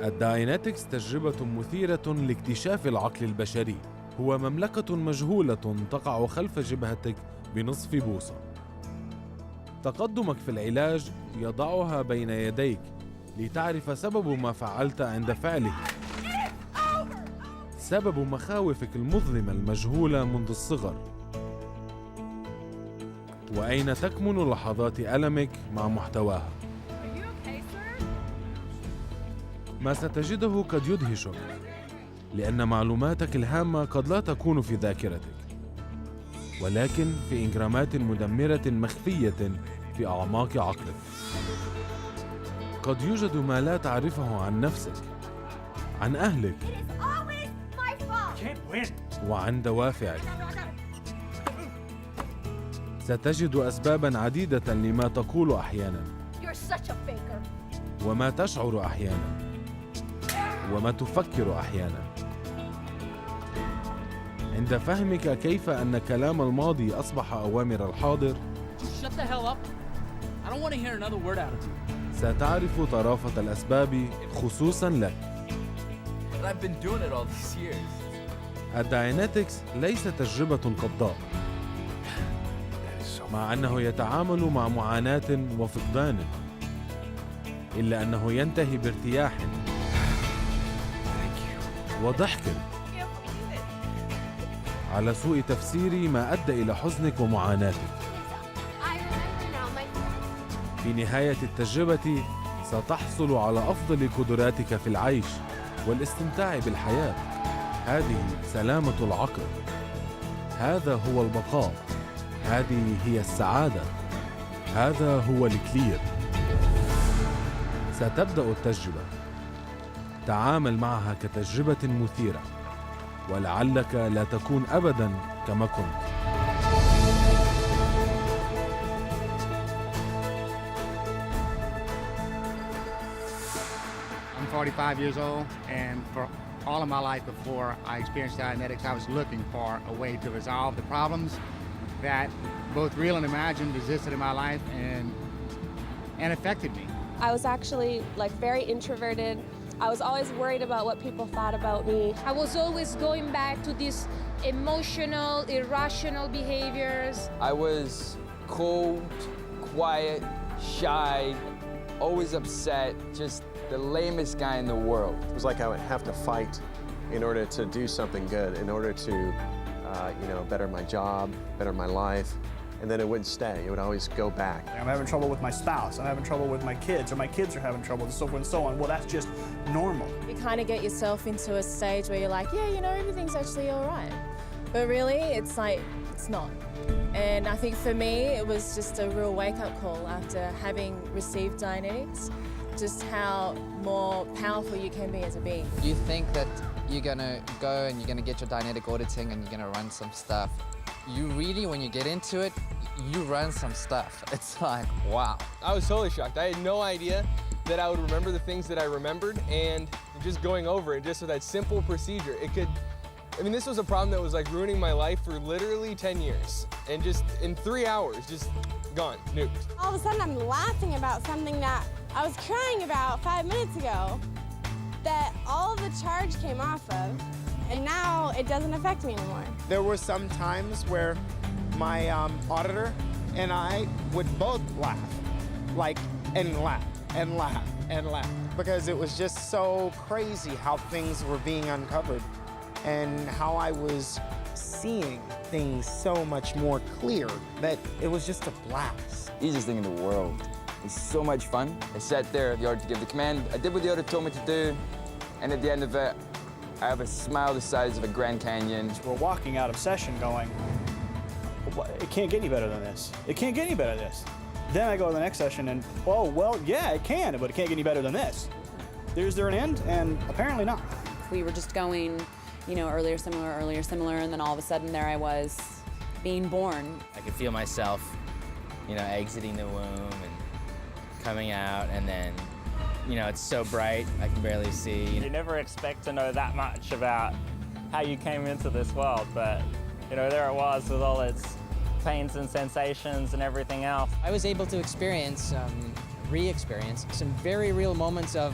الداينتكس تجربة مثيرة لاكتشاف العقل البشري. هو مملكة مجهولة تقع خلف جبهتك بنصف بوصة. تقدمك في العلاج يضعها بين يديك لتعرف سبب ما فعلت عند فعله، سبب مخاوفك المظلمة المجهولة منذ الصغر، وأين تكمن لحظات ألمك مع محتواها. ما ستجده قد يدهشك، لأن معلوماتك الهامة قد لا تكون في ذاكرتك، ولكن في إنجرامات مدمرة مخفية في أعماق عقلك. قد يوجد ما لا تعرفه عن نفسك، عن أهلك، وعن دوافعك. ستجد أسباباً عديدة لما تقول أحياناً، وما تشعر أحياناً، وما تفكر أحياناً. عند فهمك كيف أن كلام الماضي أصبح أوامر الحاضر، ستعرف طرافة الأسباب خصوصاً لك. الداينتكس ليس تجربة قضاء، مع أنه يتعامل مع معاناة وفقدان، إلا أنه ينتهي بارتياح وضحك على سوء تفسير ما أدى إلى حزنك ومعاناتك. في نهاية التجربة ستحصل على أفضل قدراتك في العيش والاستمتاع بالحياة. هذه سلامة العقل، هذا هو البقاء، هذه هي السعادة، هذا هو الكلير. ستبدأ التجربة. تعامل معها كتجربة مثيرة، ولعلك لا تكون أبداً كما كنت. I'm 45 years old, and for all of my life before I experienced Dianetics, I was looking for a way to resolve the problems that both real and imagined existed in my life and affected me. I was actually very introverted. I was always worried about what people thought about me. I was always going back to these emotional, irrational behaviors. I was cold, quiet, shy, always upset, just the lamest guy in the world. It was like I would have to fight in order to do something good, in order to, better my job, better my life, and then it wouldn't stay. It would always go back. I'm having trouble with my spouse, I'm having trouble with my kids, or my kids are having trouble, and so forth and so on. Well, that's just normal. You kind of get yourself into a stage where you're like, yeah, everything's actually all right. But really, it's not. And I think for me, it was just a real wake-up call after having received Dianetics, just how more powerful you can be as a being. You think that you're gonna go and you're gonna get your Dianetic auditing and you're gonna run some stuff. You really, when you get into it, you run some stuff. It's like, wow. I was totally shocked. I had no idea that I would remember the things that I remembered, and just going over it, just with that simple procedure, this was a problem that was like ruining my life for literally 10 years. And just in 3 hours, just gone, nuked. All of a sudden I'm laughing about something that I was crying about 5 minutes ago, that all the charge came off of, and now it doesn't affect me anymore. There were some times where my auditor and I would both laugh, and laugh, and laugh, and laugh, because it was just so crazy how things were being uncovered and how I was seeing things so much more clear that it was just a blast. Easiest thing in the world. It's so much fun. I sat there, the order to give the command. I did what the order told me to do, and at the end of it, I have a smile the size of a Grand Canyon. We're walking out of session going, it can't get any better than this. It can't get any better than this. Then I go to the next session and, oh, well, yeah, it can, but it can't get any better than this. Is there an end? And apparently not. We were just going, earlier, similar, and then all of a sudden there I was being born. I could feel myself, exiting the womb and coming out, and then, it's so bright, I can barely see. You never expect to know that much about how you came into this world, but, there it was with all its pains and sensations and everything else. I was able to experience, re-experience some very real moments of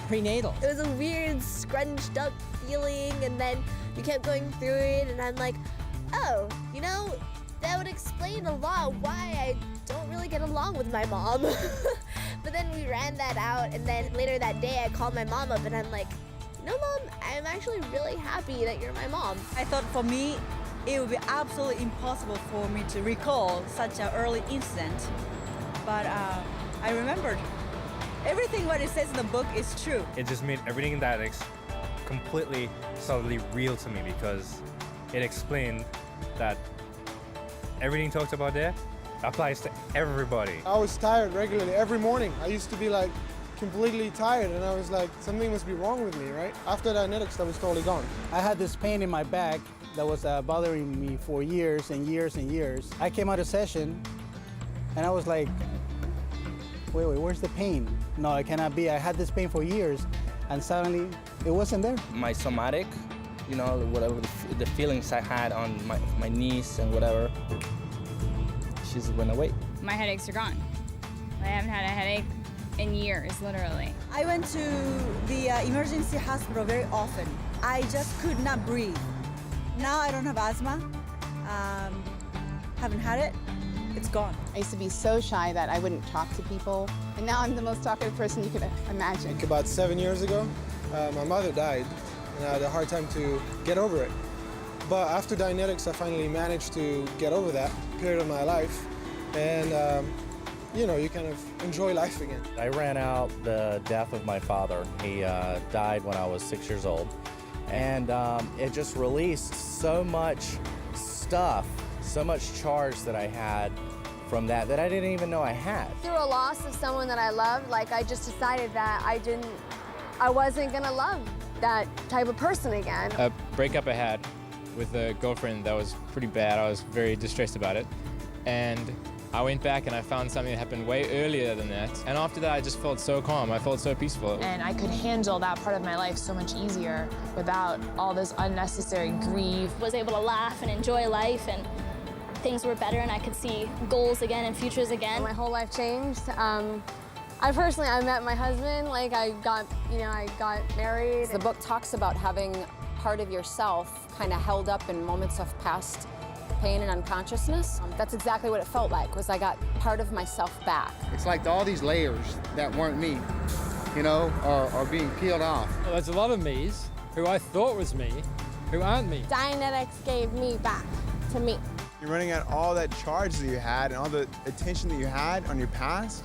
prenatal. It was a weird scrunched up feeling, and then we kept going through it, and I'm like, oh, you know, that would explain a lot why I don't really get along with my mom. But then we ran that out, and then later that day I called my mom up and I'm like, no mom, I'm actually really happy that you're my mom. I thought for me, it would be absolutely impossible for me to recall such an early incident. But I remembered everything what it says in the book is true. It just made everything in dialects completely solidly real to me, because it explained that everything talked about there applies to everybody. I was tired regularly every morning. I used to be like completely tired, and I was like, something must be wrong with me, right? After Dianetics, that was totally gone. I had this pain in my back that was bothering me for years and years and years. I came out of session and I was like, wait, where's the pain? No, it cannot be. I had this pain for years and suddenly it wasn't there. My somatic, you know, whatever the feelings I had on my knees and whatever, she just went away. My headaches are gone. I haven't had a headache in years, literally. I went to the emergency hospital very often. I just could not breathe. Now I don't have asthma. Haven't had it. It's gone. I used to be so shy that I wouldn't talk to people, and now I'm the most talkative person you could imagine. Like about 7 years ago, my mother died, and I had a hard time to get over it. But after Dianetics, I finally managed to get over that period of my life, and you know, you kind of enjoy life again. I ran out the death of my father. He died when I was 6 years old. And it just released so much stuff, so much charge that I had from that I didn't even know I had. Through a loss of someone that I loved, like I just decided that I wasn't gonna love that type of person again. A breakup I had with a girlfriend that was pretty bad. I was very distressed about it. And I went back and I found something that happened way earlier than that. And after that, I just felt so calm. I felt so peaceful. And I could handle that part of my life so much easier without all this unnecessary grief. Was able to laugh and enjoy life, and things were better, and I could see goals again and futures again. My whole life changed. I met my husband, like I got married. The book talks about having part of yourself kind of held up in moments of past pain and unconsciousness. That's exactly what it felt like, was I got part of myself back. It's like all these layers that weren't me, you know, are being peeled off. Well, there's a lot of me's who I thought was me, who aren't me. Dianetics gave me back to me. You're running out all that charge that you had and all the attention that you had on your past,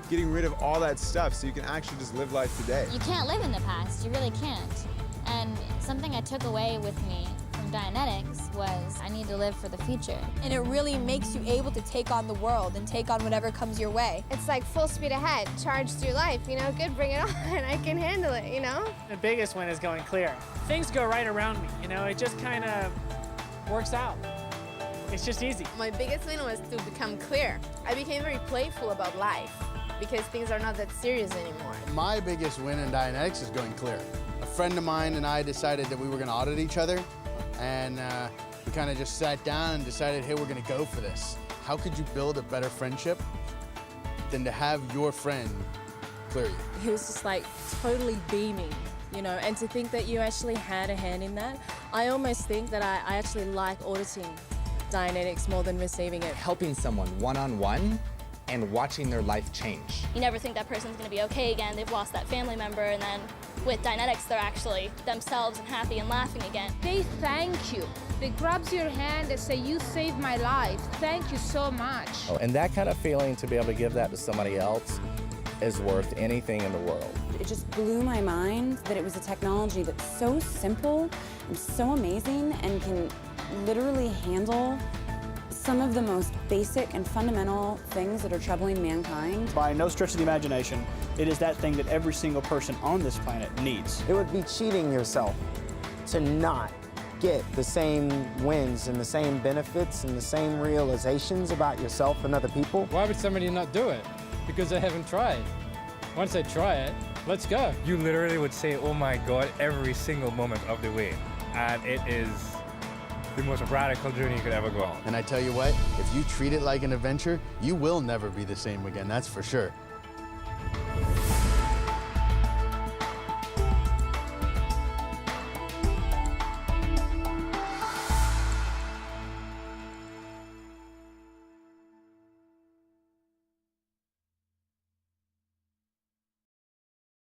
getting rid of all that stuff so you can actually just live life today. You can't live in the past, you really can't. And something I took away with me from Dianetics was I need to live for the future. And it really makes you able to take on the world and take on whatever comes your way. It's like full speed ahead, charge through life, you know, good, bring it on, I can handle it, you know? The biggest one is going clear. Things go right around me, you know, it just kind of works out. It's just easy. My biggest win was to become clear. I became very playful about life because things are not that serious anymore. My biggest win in Dianetics is going clear. A friend of mine and I decided that we were going to audit each other, and we kind of just sat down and decided, hey, we're going to go for this. How could you build a better friendship than to have your friend clear you? He was just like totally beaming, you know, and to think that you actually had a hand in that. I almost think that I actually like auditing Dianetics more than receiving it. Helping someone one-on-one and watching their life change. You never think that person's gonna be okay again. They've lost that family member, and then with Dianetics, they're actually themselves and happy and laughing again. They thank you. They grab your hand and say, you saved my life. Thank you so much. Oh, and that kind of feeling, to be able to give that to somebody else, is worth anything in the world. It just blew my mind that it was a technology that's so simple and so amazing and can literally handle some of the most basic and fundamental things that are troubling mankind. By no stretch of the imagination, it is that thing that every single person on this planet needs. It would be cheating yourself to not get the same wins and the same benefits and the same realizations about yourself and other people. Why would somebody not do it? Because they haven't tried. Once they try it, let's go. You literally would say, oh my God, every single moment of the way. And it is the most radical journey you could ever go on. And I tell you what, if you treat it like an adventure, you will never be the same again, that's for sure.